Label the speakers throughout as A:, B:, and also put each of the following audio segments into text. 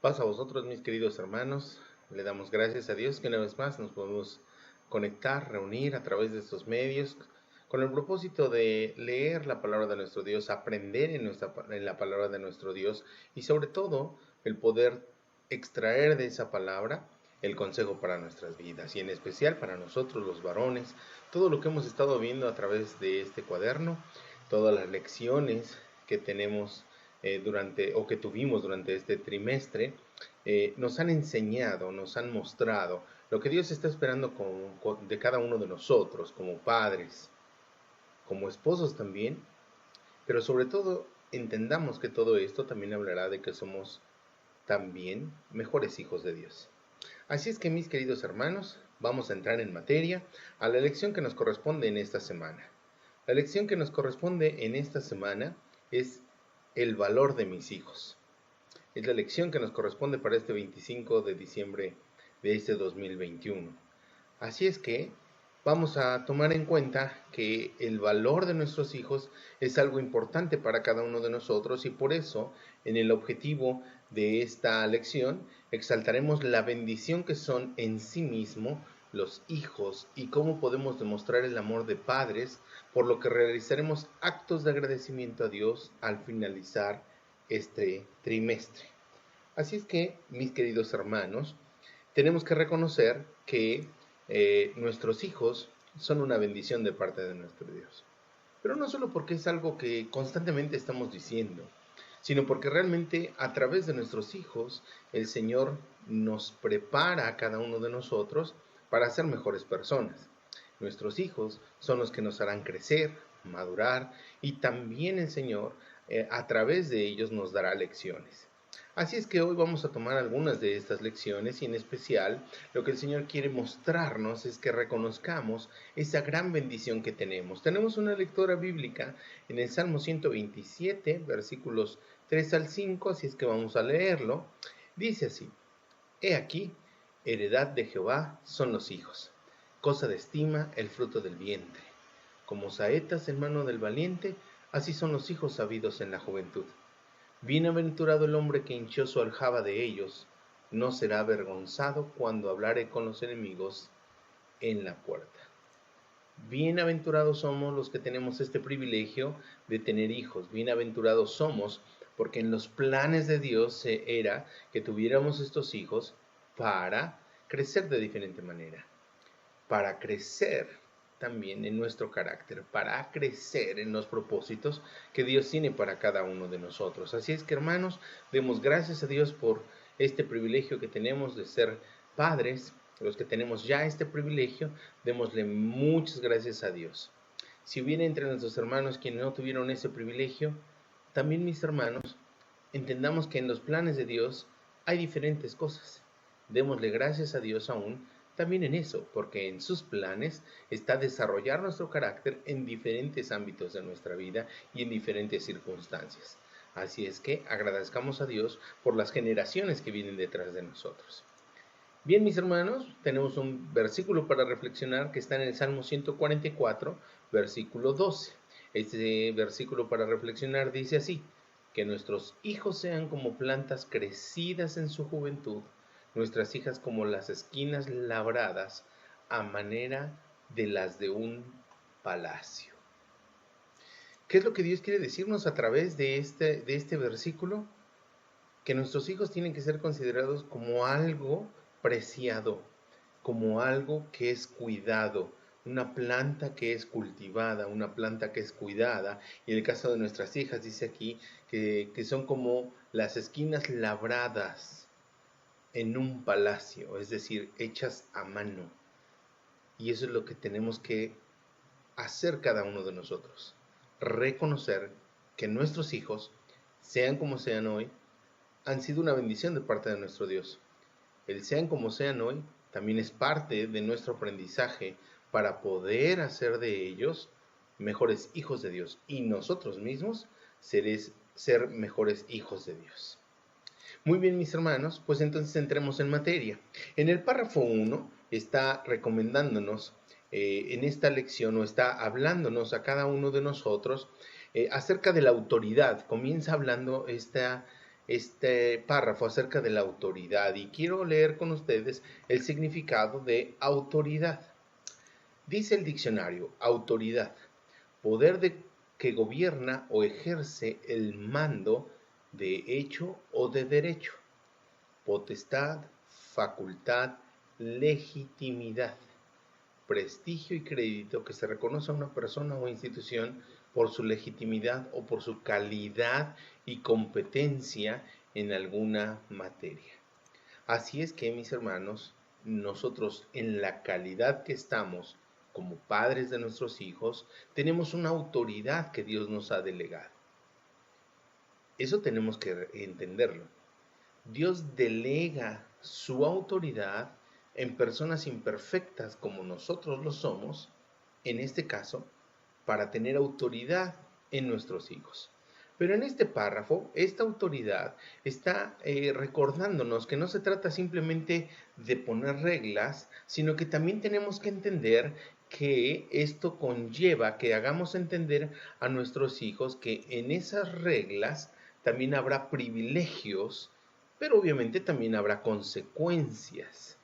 A: Paz a vosotros, mis queridos hermanos. Le damos gracias a Dios que una vez más nos podemos conectar, reunir a través de estos medios con el propósito de leer la palabra de nuestro Dios, aprender en la palabra de nuestro Dios y sobre todo el poder extraer de esa palabra el consejo para nuestras vidas y en especial para nosotros los varones, todo lo que hemos estado viendo a través de este cuaderno, todas las lecciones que tenemos que tuvimos durante este trimestre, nos han enseñado, nos han mostrado lo que Dios está esperando de cada uno de nosotros, como padres, como esposos también, pero sobre todo entendamos que todo esto también hablará de que somos también mejores hijos de Dios. Así es que, mis queridos hermanos, vamos a entrar en materia a la lección que nos corresponde en esta semana. La lección que nos corresponde en esta semana es el valor de mis hijos. Es la lección que nos corresponde para este 25 de diciembre de este 2021. Así es que vamos a tomar en cuenta que el valor de nuestros hijos es algo importante para cada uno de nosotros y por eso en el objetivo de esta lección exaltaremos la bendición que son en sí mismo los hijos y cómo podemos demostrar el amor de padres, por lo que realizaremos actos de agradecimiento a Dios al finalizar este trimestre. Así es que, mis queridos hermanos, tenemos que reconocer que nuestros hijos son una bendición de parte de nuestro Dios. Pero no solo porque es algo que constantemente estamos diciendo, sino porque realmente a través de nuestros hijos el Señor nos prepara a cada uno de nosotros para ser mejores personas. Nuestros hijos son los que nos harán crecer, madurar y también el Señor a través de ellos nos dará lecciones. Así es que hoy vamos a tomar algunas de estas lecciones y en especial lo que el Señor quiere mostrarnos es que reconozcamos esa gran bendición que tenemos. Tenemos una lectura bíblica en el Salmo 127, versículos 3 al 5, así es que vamos a leerlo. Dice así: He aquí, heredad de Jehová son los hijos, cosa de estima el fruto del vientre. Como saetas en mano del valiente, así son los hijos sabidos en la juventud. Bienaventurado el hombre que hinchió su aljaba de ellos, no será avergonzado cuando hablare con los enemigos en la puerta. Bienaventurados somos los que tenemos este privilegio de tener hijos. Bienaventurados somos porque en los planes de Dios era que tuviéramos estos hijos para crecer de diferente manera, para crecer también en nuestro carácter, para crecer en los propósitos que Dios tiene para cada uno de nosotros. Así es que, hermanos, demos gracias a Dios por este privilegio que tenemos de ser padres. Los que tenemos ya este privilegio, démosle muchas gracias a Dios. Si hubiera entre nuestros hermanos quienes no tuvieron ese privilegio, también, mis hermanos, entendamos que en los planes de Dios hay diferentes cosas. Démosle gracias a Dios aún también en eso, porque en sus planes está desarrollar nuestro carácter en diferentes ámbitos de nuestra vida y en diferentes circunstancias. Así es que agradezcamos a Dios por las generaciones que vienen detrás de nosotros. Bien, mis hermanos, tenemos un versículo para reflexionar que está en el Salmo 144, versículo 12. Este versículo para reflexionar dice así: que nuestros hijos sean como plantas crecidas en su juventud, nuestras hijas como las esquinas labradas a manera de las de un palacio. ¿Qué es lo que Dios quiere decirnos a través de este versículo? Que nuestros hijos tienen que ser considerados como algo preciado, como algo que es cuidado, una planta que es cultivada, una planta que es cuidada. Y en el caso de nuestras hijas dice aquí que son como las esquinas labradas en un palacio, es decir, hechas a mano. Y eso es lo que tenemos que hacer cada uno de nosotros, reconocer que nuestros hijos, sean como sean hoy, han sido una bendición de parte de nuestro Dios. El sean como sean hoy también es parte de nuestro aprendizaje para poder hacer de ellos mejores hijos de Dios y nosotros mismos ser mejores hijos de Dios. Muy bien, mis hermanos, pues entonces entremos en materia. En el párrafo 1 está recomendándonos en esta lección, o está hablándonos a cada uno de nosotros acerca de la autoridad. Comienza hablando este párrafo acerca de la autoridad y quiero leer con ustedes el significado de autoridad. Dice el diccionario, autoridad, poder que gobierna o ejerce el mando de hecho o de derecho, potestad, facultad, legitimidad, prestigio y crédito que se reconoce a una persona o institución por su legitimidad o por su calidad y competencia en alguna materia. Así es que, mis hermanos, nosotros en la calidad que estamos como padres de nuestros hijos, tenemos una autoridad que Dios nos ha delegado. Eso tenemos que entenderlo. Dios delega su autoridad en personas imperfectas como nosotros lo somos, en este caso, para tener autoridad en nuestros hijos. Pero en este párrafo, esta autoridad está recordándonos que no se trata simplemente de poner reglas, sino que también tenemos que entender que esto conlleva que hagamos entender a nuestros hijos que en esas reglas también habrá privilegios, pero obviamente también habrá consecuencias.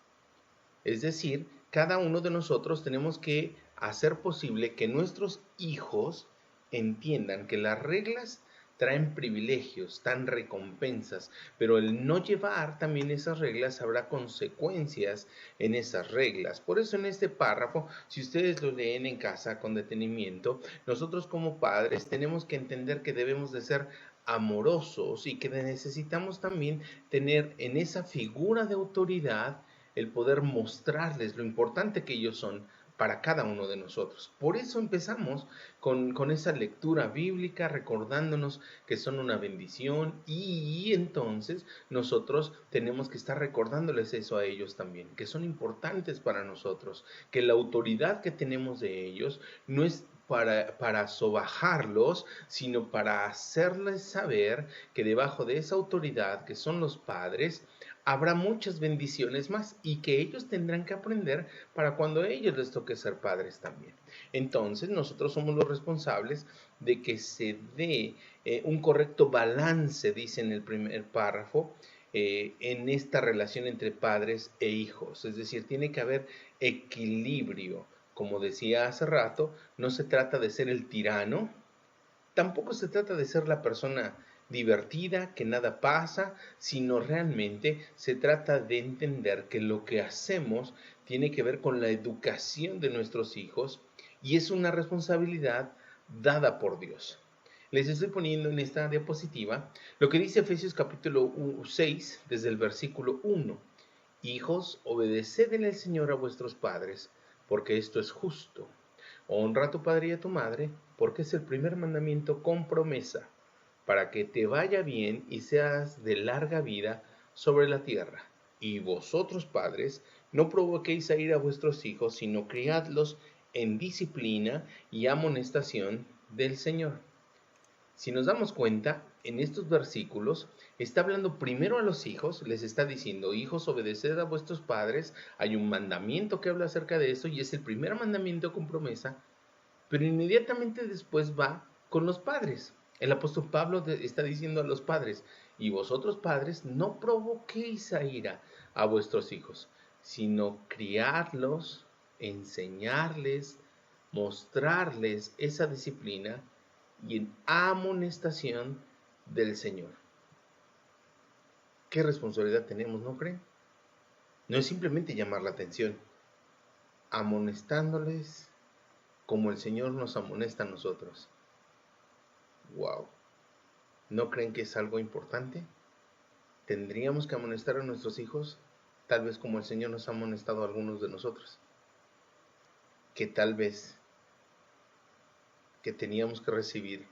A: Es decir, cada uno de nosotros tenemos que hacer posible que nuestros hijos entiendan que las reglas traen privilegios, dan recompensas, pero el no llevar también esas reglas habrá consecuencias en esas reglas. Por eso en este párrafo, si ustedes lo leen en casa con detenimiento, nosotros como padres tenemos que entender que debemos de ser amorosos y que necesitamos también tener en esa figura de autoridad el poder mostrarles lo importante que ellos son para cada uno de nosotros. Por eso empezamos con esa lectura bíblica, recordándonos que son una bendición y entonces nosotros tenemos que estar recordándoles eso a ellos también, que son importantes para nosotros, que la autoridad que tenemos de ellos no es para sobajarlos, sino para hacerles saber que debajo de esa autoridad que son los padres, habrá muchas bendiciones más y que ellos tendrán que aprender para cuando a ellos les toque ser padres también. Entonces nosotros somos los responsables de que se dé un correcto balance, dice en el primer párrafo, en esta relación entre padres e hijos. Es decir, tiene que haber equilibrio. Como decía hace rato, no se trata de ser el tirano, tampoco se trata de ser la persona divertida, que nada pasa, sino realmente se trata de entender que lo que hacemos tiene que ver con la educación de nuestros hijos y es una responsabilidad dada por Dios. Les estoy poniendo en esta diapositiva lo que dice Efesios capítulo 6, desde el versículo 1. Hijos, obedeced en el Señor a vuestros padres, porque esto es justo. Honra a tu padre y a tu madre, porque es el primer mandamiento con promesa, para que te vaya bien y seas de larga vida sobre la tierra. Y vosotros, padres, no provoquéis a ir a vuestros hijos, sino criadlos en disciplina y amonestación del Señor. Si nos damos cuenta, en estos versículos está hablando primero a los hijos, les está diciendo, hijos, obedeced a vuestros padres, hay un mandamiento que habla acerca de eso y es el primer mandamiento con promesa, pero inmediatamente después va con los padres. El apóstol Pablo está diciendo a los padres, y vosotros padres no provoquéis a ira a vuestros hijos, sino criarlos, enseñarles, mostrarles esa disciplina y en amonestación del Señor. ¿Qué responsabilidad tenemos, no creen? No es simplemente llamar la atención, amonestándoles como el Señor nos amonesta a nosotros. ¡Wow! ¿No creen que es algo importante? ¿Tendríamos que amonestar a nuestros hijos? Tal vez como el Señor nos ha amonestado a algunos de nosotros. Que tal vez que teníamos que recibir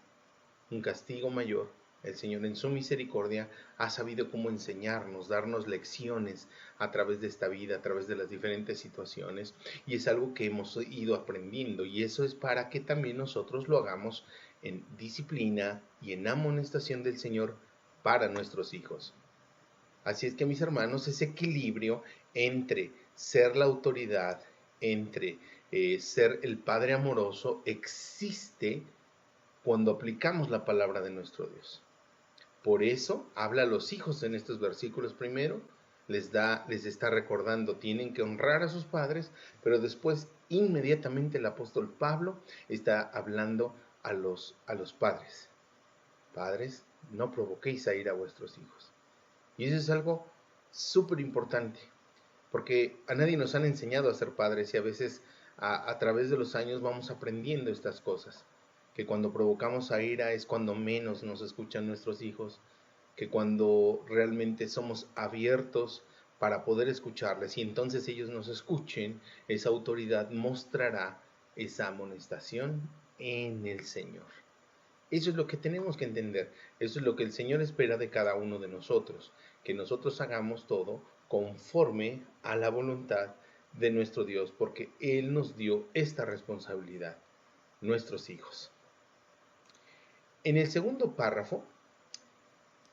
A: un castigo mayor, el Señor en su misericordia ha sabido cómo enseñarnos, darnos lecciones a través de esta vida, a través de las diferentes situaciones, y es algo que hemos ido aprendiendo, y eso es para que también nosotros lo hagamos en disciplina y en amonestación del Señor para nuestros hijos. Así es que, mis hermanos, ese equilibrio entre ser la autoridad, entre ser el Padre amoroso, existe cuando aplicamos la palabra de nuestro Dios. Por eso habla a los hijos en estos versículos primero, les está recordando, tienen que honrar a sus padres, pero después inmediatamente el apóstol Pablo está hablando a los padres. Padres, no provoquéis a ir a vuestros hijos. Y eso es algo súper importante, porque a nadie nos han enseñado a ser padres y a veces a través de los años vamos aprendiendo estas cosas, que cuando provocamos a ira es cuando menos nos escuchan nuestros hijos, que cuando realmente somos abiertos para poder escucharles y entonces ellos nos escuchen, esa autoridad mostrará esa amonestación en el Señor. Eso es lo que tenemos que entender, eso es lo que el Señor espera de cada uno de nosotros, que nosotros hagamos todo conforme a la voluntad de nuestro Dios, porque Él nos dio esta responsabilidad, nuestros hijos. En el segundo párrafo,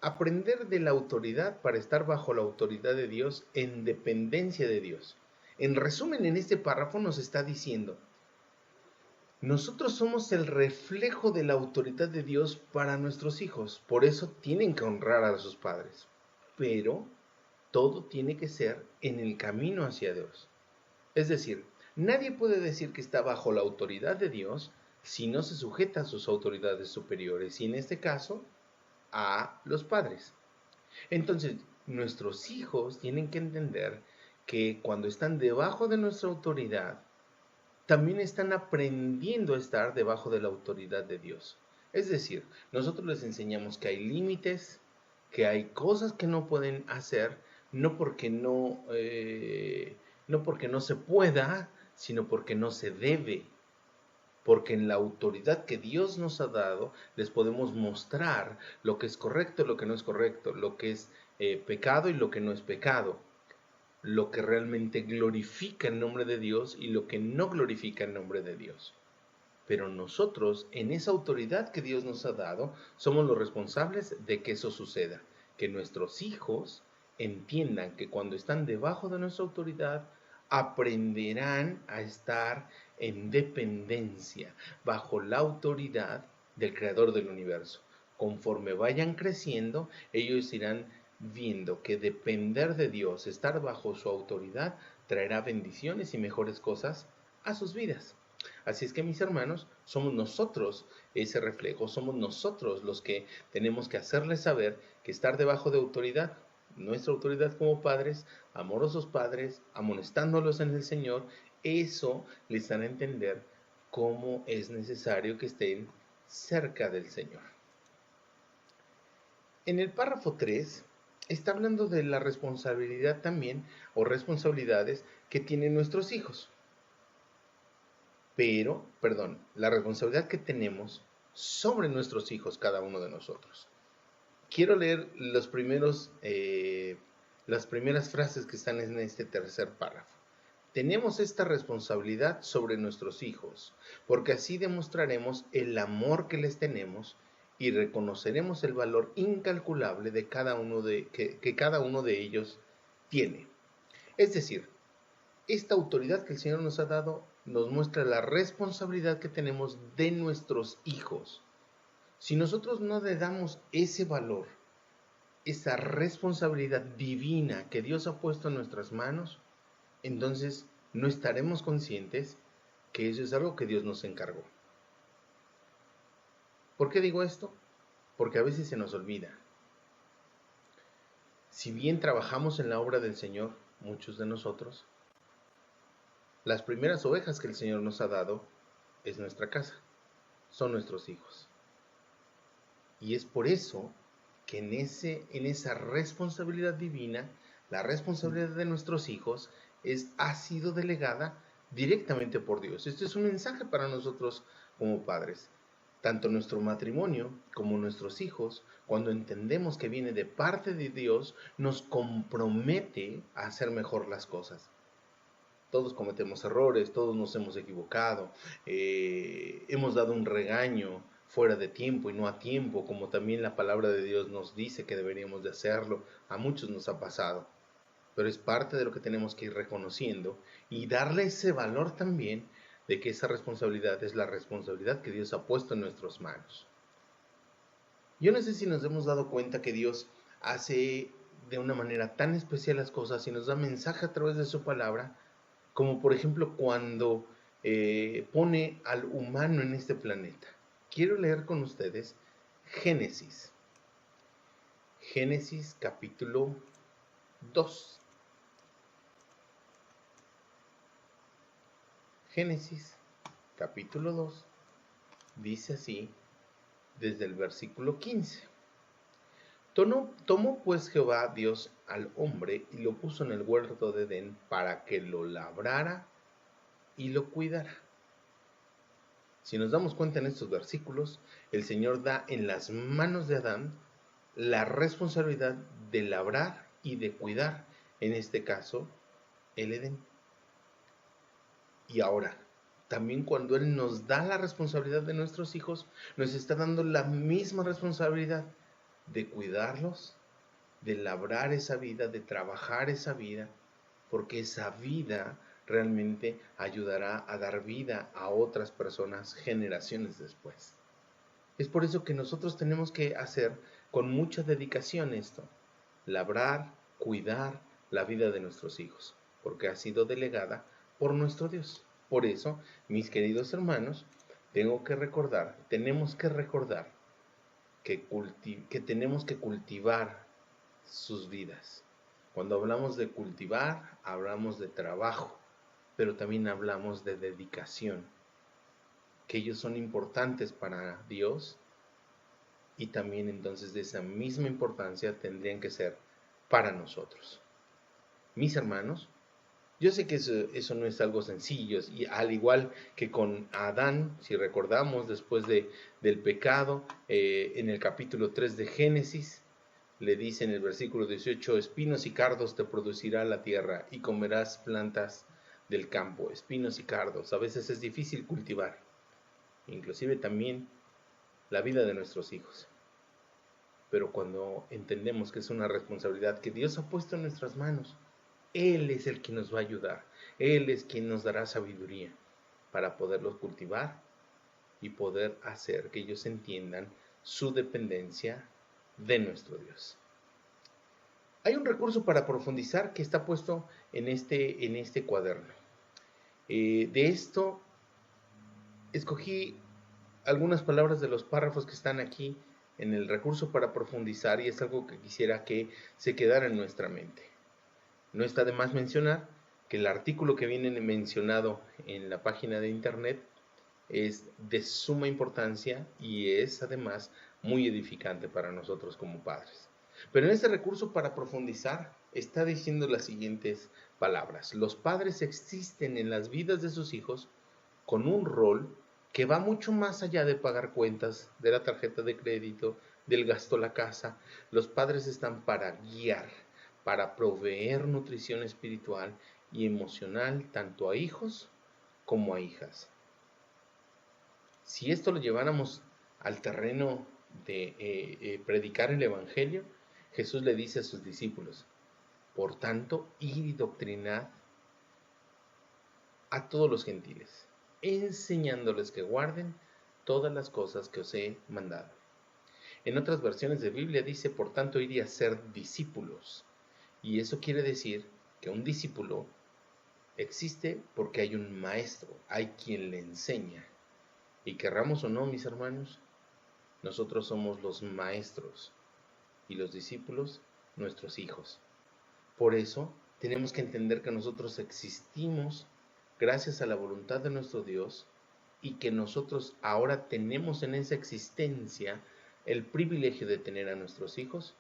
A: aprender de la autoridad para estar bajo la autoridad de Dios en dependencia de Dios. En resumen, en este párrafo nos está diciendo, nosotros somos el reflejo de la autoridad de Dios para nuestros hijos, por eso tienen que honrar a sus padres, pero todo tiene que ser en el camino hacia Dios. Es decir, nadie puede decir que está bajo la autoridad de Dios si no se sujeta a sus autoridades superiores, y en este caso, a los padres. Entonces, nuestros hijos tienen que entender que cuando están debajo de nuestra autoridad, también están aprendiendo a estar debajo de la autoridad de Dios. Es decir, nosotros les enseñamos que hay límites, que hay cosas que no pueden hacer, no porque no porque no se pueda, sino porque no se debe. Porque en la autoridad que Dios nos ha dado, les podemos mostrar lo que es correcto y lo que no es correcto, lo que es pecado y lo que no es pecado, lo que realmente glorifica el nombre de Dios y lo que no glorifica el nombre de Dios. Pero nosotros, en esa autoridad que Dios nos ha dado, somos los responsables de que eso suceda, que nuestros hijos entiendan que cuando están debajo de nuestra autoridad, aprenderán a estar en dependencia, bajo la autoridad del Creador del universo. Conforme vayan creciendo, ellos irán viendo que depender de Dios, estar bajo su autoridad, traerá bendiciones y mejores cosas a sus vidas. Así es que, mis hermanos, somos nosotros ese reflejo, somos nosotros los que tenemos que hacerles saber que estar debajo de autoridad, nuestra autoridad como padres, amorosos padres, amonestándolos en el Señor, eso les hará entender cómo es necesario que estén cerca del Señor. En el párrafo 3 está hablando de la responsabilidad también, o responsabilidades que tienen nuestros hijos. La responsabilidad que tenemos sobre nuestros hijos, cada uno de nosotros. Quiero leer las primeras frases que están en este tercer párrafo. Tenemos esta responsabilidad sobre nuestros hijos, porque así demostraremos el amor que les tenemos y reconoceremos el valor incalculable de que cada uno de ellos tiene. Es decir, esta autoridad que el Señor nos ha dado nos muestra la responsabilidad que tenemos de nuestros hijos. Si nosotros no le damos ese valor, esa responsabilidad divina que Dios ha puesto en nuestras manos, entonces no estaremos conscientes que eso es algo que Dios nos encargó. ¿Por qué digo esto? Porque a veces se nos olvida. Si bien trabajamos en la obra del Señor, muchos de nosotros, las primeras ovejas que el Señor nos ha dado es nuestra casa, son nuestros hijos. Y es por eso que en esa responsabilidad divina, la responsabilidad de nuestros hijos ha sido delegada directamente por Dios. Este es un mensaje para nosotros como padres. Tanto nuestro matrimonio como nuestros hijos, cuando entendemos que viene de parte de Dios, nos compromete a hacer mejor las cosas. Todos cometemos errores, todos nos hemos equivocado, hemos dado un regaño fuera de tiempo y no a tiempo, como también la palabra de Dios nos dice que deberíamos de hacerlo. A muchos nos ha pasado, pero es parte de lo que tenemos que ir reconociendo y darle ese valor también de que esa responsabilidad es la responsabilidad que Dios ha puesto en nuestras manos. Yo no sé si nos hemos dado cuenta que Dios hace de una manera tan especial las cosas y nos da mensaje a través de su palabra, como por ejemplo cuando pone al humano en este planeta. Quiero leer con ustedes Génesis, Génesis capítulo 2. Génesis capítulo 2 dice así desde el versículo 15. Tomó pues Jehová Dios al hombre y lo puso en el huerto de Edén para que lo labrara y lo cuidara. Si nos damos cuenta en estos versículos, el Señor da en las manos de Adán la responsabilidad de labrar y de cuidar, en este caso, el Edén. Y ahora, también cuando Él nos da la responsabilidad de nuestros hijos, nos está dando la misma responsabilidad de cuidarlos, de labrar esa vida, de trabajar esa vida, porque esa vida realmente ayudará a dar vida a otras personas generaciones después. Es por eso que nosotros tenemos que hacer con mucha dedicación esto, labrar, cuidar la vida de nuestros hijos, porque ha sido delegada por nuestro Dios. Por eso, mis queridos hermanos, tenemos que recordar que tenemos que cultivar sus vidas. Cuando hablamos de cultivar, hablamos de trabajo, pero también hablamos de dedicación, que ellos son importantes para Dios y también entonces de esa misma importancia tendrían que ser para nosotros. Mis hermanos, yo sé que eso no es algo sencillo, y al igual que con Adán, si recordamos después del pecado, en el capítulo 3 de Génesis, le dice en el versículo 18, espinos y cardos te producirá la tierra y comerás plantas del campo, espinos y cardos. A veces es difícil cultivar, inclusive también la vida de nuestros hijos. Pero cuando entendemos que es una responsabilidad que Dios ha puesto en nuestras manos, Él es el que nos va a ayudar, Él es quien nos dará sabiduría para poderlos cultivar y poder hacer que ellos entiendan su dependencia de nuestro Dios. Hay un recurso para profundizar que está puesto en este cuaderno. De esto escogí algunas palabras de los párrafos que están aquí en el recurso para profundizar y es algo que quisiera que se quedara en nuestra mente. No está de más mencionar que el artículo que viene mencionado en la página de internet es de suma importancia y es además muy edificante para nosotros como padres. Pero en este recurso para profundizar está diciendo las siguientes palabras. Los padres existen en las vidas de sus hijos con un rol que va mucho más allá de pagar cuentas, de la tarjeta de crédito, del gasto a la casa. Los padres están para guiar, para proveer nutrición espiritual y emocional tanto a hijos como a hijas. Si esto lo lleváramos al terreno de predicar el Evangelio, Jesús le dice a sus discípulos, por tanto, id y doctrinad a todos los gentiles, enseñándoles que guarden todas las cosas que os he mandado. En otras versiones de Biblia dice, por tanto, id y hacer discípulos. Y eso quiere decir que un discípulo existe porque hay un maestro, hay quien le enseña. Y querramos o no, mis hermanos, nosotros somos los maestros y los discípulos nuestros hijos. Por eso tenemos que entender que nosotros existimos gracias a la voluntad de nuestro Dios y que nosotros ahora tenemos en esa existencia el privilegio de tener a nuestros hijos,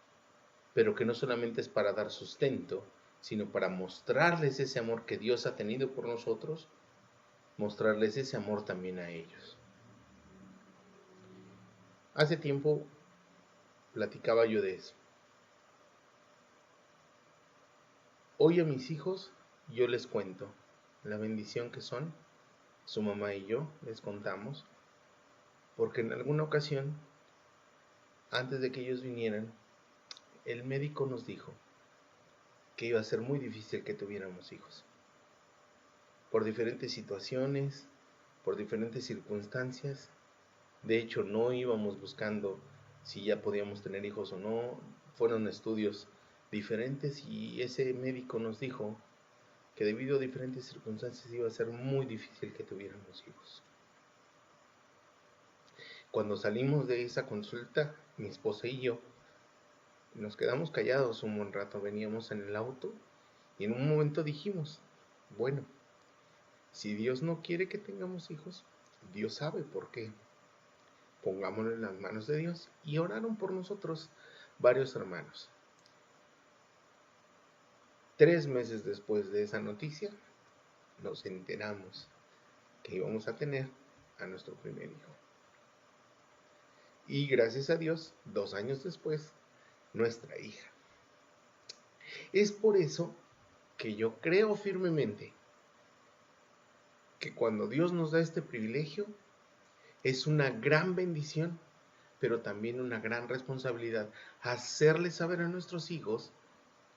A: pero que no solamente es para dar sustento, sino para mostrarles ese amor que Dios ha tenido por nosotros, mostrarles ese amor también a ellos. Hace tiempo platicaba yo de eso. Hoy a mis hijos yo les cuento la bendición que son, su mamá y yo les contamos, porque en alguna ocasión, antes de que ellos vinieran, el médico nos dijo que iba a ser muy difícil que tuviéramos hijos. Por diferentes situaciones, por diferentes circunstancias. De hecho, no íbamos buscando si ya podíamos tener hijos o no. Fueron estudios diferentes y ese médico nos dijo que debido a diferentes circunstancias iba a ser muy difícil que tuviéramos hijos. Cuando salimos de esa consulta, mi esposa y yo nos quedamos callados un buen rato, veníamos en el auto y en un momento dijimos, bueno, si Dios no quiere que tengamos hijos, Dios sabe por qué. Pongámoslo en las manos de Dios. Y oraron por nosotros varios hermanos. 3 meses después de esa noticia, nos enteramos que íbamos a tener a nuestro primer hijo. Y gracias a Dios, 2 años después, nuestra hija. Es por eso que yo creo firmemente que cuando Dios nos da este privilegio, es una gran bendición, pero también una gran responsabilidad hacerles saber a nuestros hijos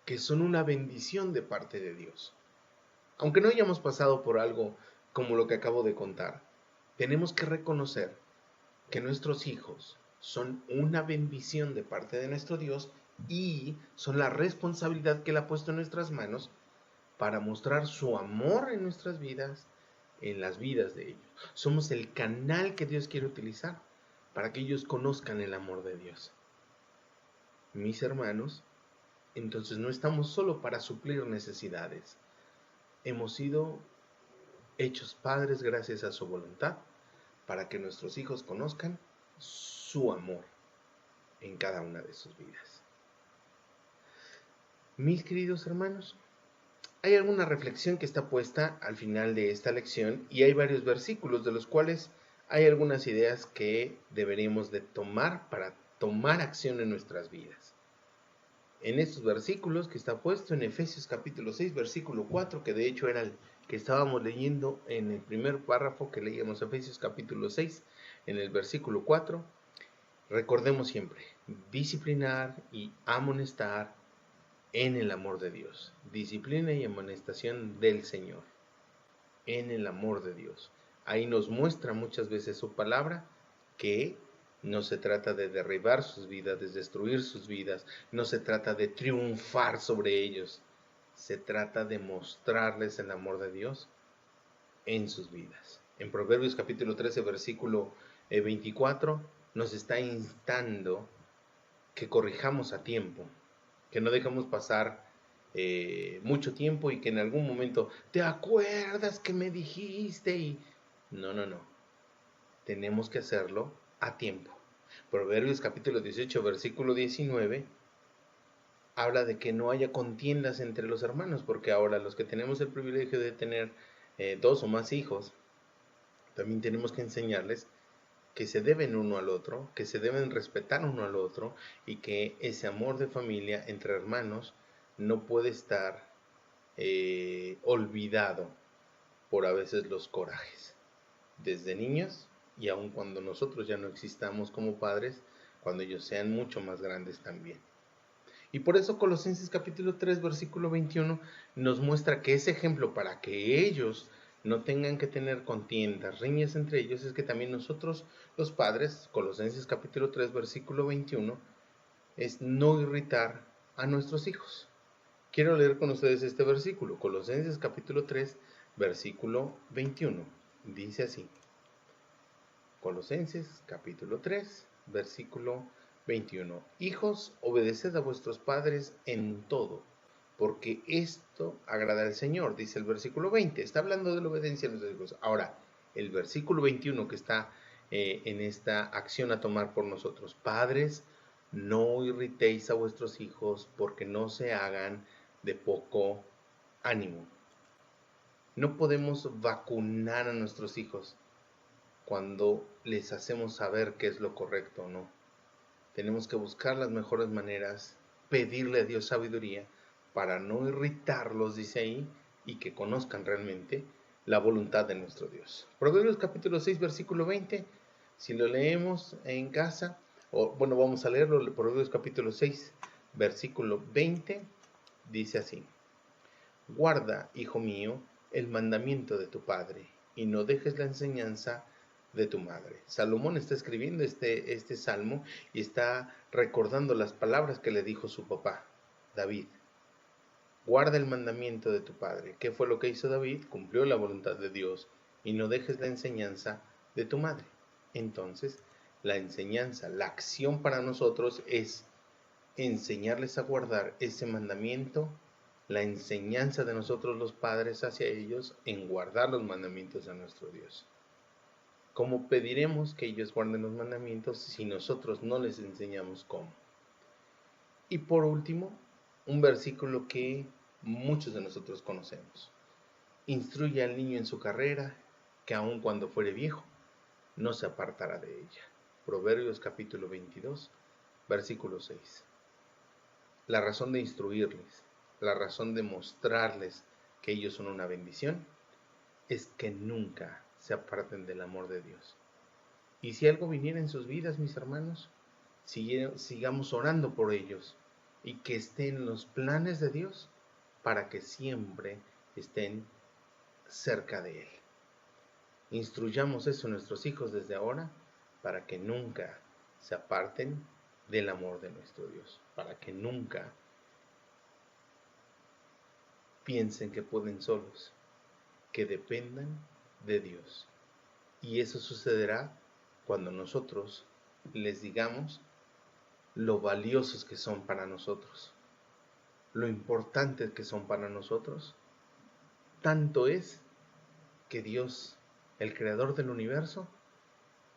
A: que son una bendición de parte de Dios. Aunque no hayamos pasado por algo como lo que acabo de contar, tenemos que reconocer que nuestros hijos son una bendición de parte de nuestro Dios y son la responsabilidad que Él ha puesto en nuestras manos para mostrar su amor en nuestras vidas, en las vidas de ellos. Somos el canal que Dios quiere utilizar para que ellos conozcan el amor de Dios. Mis hermanos, entonces no estamos solo para suplir necesidades. Hemos sido hechos padres gracias a su voluntad para que nuestros hijos conozcan su amor en cada una de sus vidas. Mis queridos hermanos, hay alguna reflexión que está puesta al final de esta lección y hay varios versículos de los cuales hay algunas ideas que deberíamos de tomar para tomar acción en nuestras vidas. En estos versículos que está puesto en Efesios capítulo 6, versículo 4, que de hecho era el que estábamos leyendo en el primer párrafo que leíamos, Efesios capítulo 6, en el versículo 4, recordemos siempre, disciplinar y amonestar en el amor de Dios. Disciplina y amonestación del Señor, en el amor de Dios. Ahí nos muestra muchas veces su palabra que no se trata de derribar sus vidas, de destruir sus vidas, no se trata de triunfar sobre ellos, se trata de mostrarles el amor de Dios en sus vidas. En Proverbios capítulo 13, versículo 24, nos está instando que corrijamos a tiempo, que no dejemos pasar mucho tiempo y que en algún momento, ¿te acuerdas que me dijiste? Y no. Tenemos que hacerlo a tiempo. Proverbios capítulo 18, versículo 19, habla de que no haya contiendas entre los hermanos, porque ahora los que tenemos el privilegio de tener 2 o más hijos, también tenemos que enseñarles que se deben uno al otro, que se deben respetar uno al otro y que ese amor de familia entre hermanos no puede estar olvidado por a veces los corajes. Desde niños y aun cuando nosotros ya no existamos como padres, cuando ellos sean mucho más grandes también. Y por eso Colosenses capítulo 3, versículo 21 nos muestra que ese ejemplo para que ellos no tengan que tener contiendas, riñas entre ellos, es que también nosotros los padres, Colosenses capítulo 3, versículo 21, es no irritar a nuestros hijos. Quiero leer con ustedes este versículo, Colosenses capítulo 3, versículo 21. Dice así, Colosenses capítulo 3, versículo 21. Hijos, obedeced a vuestros padres en todo, porque esto agrada al Señor, dice el versículo 20. Está hablando de la obediencia a nuestros hijos. Ahora, el versículo 21 que está en esta acción a tomar por nosotros. Padres, no irritéis a vuestros hijos porque no se hagan de poco ánimo. No podemos vacunar a nuestros hijos cuando les hacemos saber qué es lo correcto o no. Tenemos que buscar las mejores maneras, pedirle a Dios sabiduría para no irritarlos, dice ahí, y que conozcan realmente la voluntad de nuestro Dios. Proverbios capítulo 6, versículo 20, si lo leemos en casa, vamos a leerlo, Proverbios capítulo 6, versículo 20, dice así, guarda, hijo mío, el mandamiento de tu padre, y no dejes la enseñanza de tu madre. Salomón está escribiendo este salmo y está recordando las palabras que le dijo su papá, David. Guarda el mandamiento de tu padre. ¿Qué fue lo que hizo David? Cumplió la voluntad de Dios y no dejes la enseñanza de tu madre. Entonces, la enseñanza, la acción para nosotros es enseñarles a guardar ese mandamiento, la enseñanza de nosotros los padres hacia ellos en guardar los mandamientos de nuestro Dios. ¿Cómo pediremos que ellos guarden los mandamientos si nosotros no les enseñamos cómo? Y por último, un versículo que muchos de nosotros conocemos. Instruye al niño en su carrera, que aun cuando fuere viejo, no se apartará de ella. Proverbios capítulo 22, versículo 6. La razón de instruirles, la razón de mostrarles que ellos son una bendición, es que nunca se aparten del amor de Dios. Y si algo viniera en sus vidas, mis hermanos, sigamos orando por ellos y que estén en los planes de Dios para que siempre estén cerca de Él. Instruyamos eso a nuestros hijos desde ahora para que nunca se aparten del amor de nuestro Dios, para que nunca piensen que pueden solos, que dependan de Dios. Y eso sucederá cuando nosotros les digamos lo valiosos que son para nosotros, lo importantes que son para nosotros. Tanto es que Dios, el creador del universo,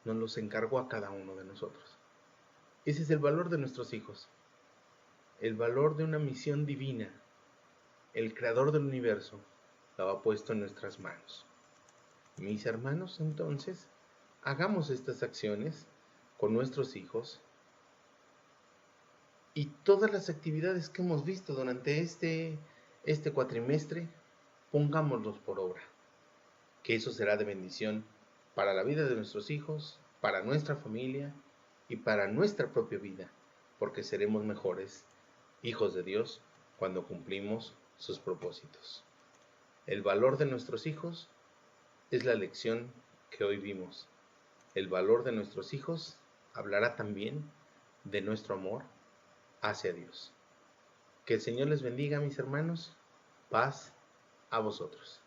A: nos los encargó a cada uno de nosotros. Ese es el valor de nuestros hijos, el valor de una misión divina. El creador del universo lo ha puesto en nuestras manos. Mis hermanos, entonces, hagamos estas acciones con nuestros hijos y todas las actividades que hemos visto durante este cuatrimestre, pongámoslos por obra, que eso será de bendición para la vida de nuestros hijos, para nuestra familia y para nuestra propia vida, porque seremos mejores hijos de Dios cuando cumplimos sus propósitos. El valor de nuestros hijos es la lección que hoy vimos. El valor de nuestros hijos hablará también de nuestro amor hacia Dios. Que el Señor les bendiga, mis hermanos. Paz a vosotros.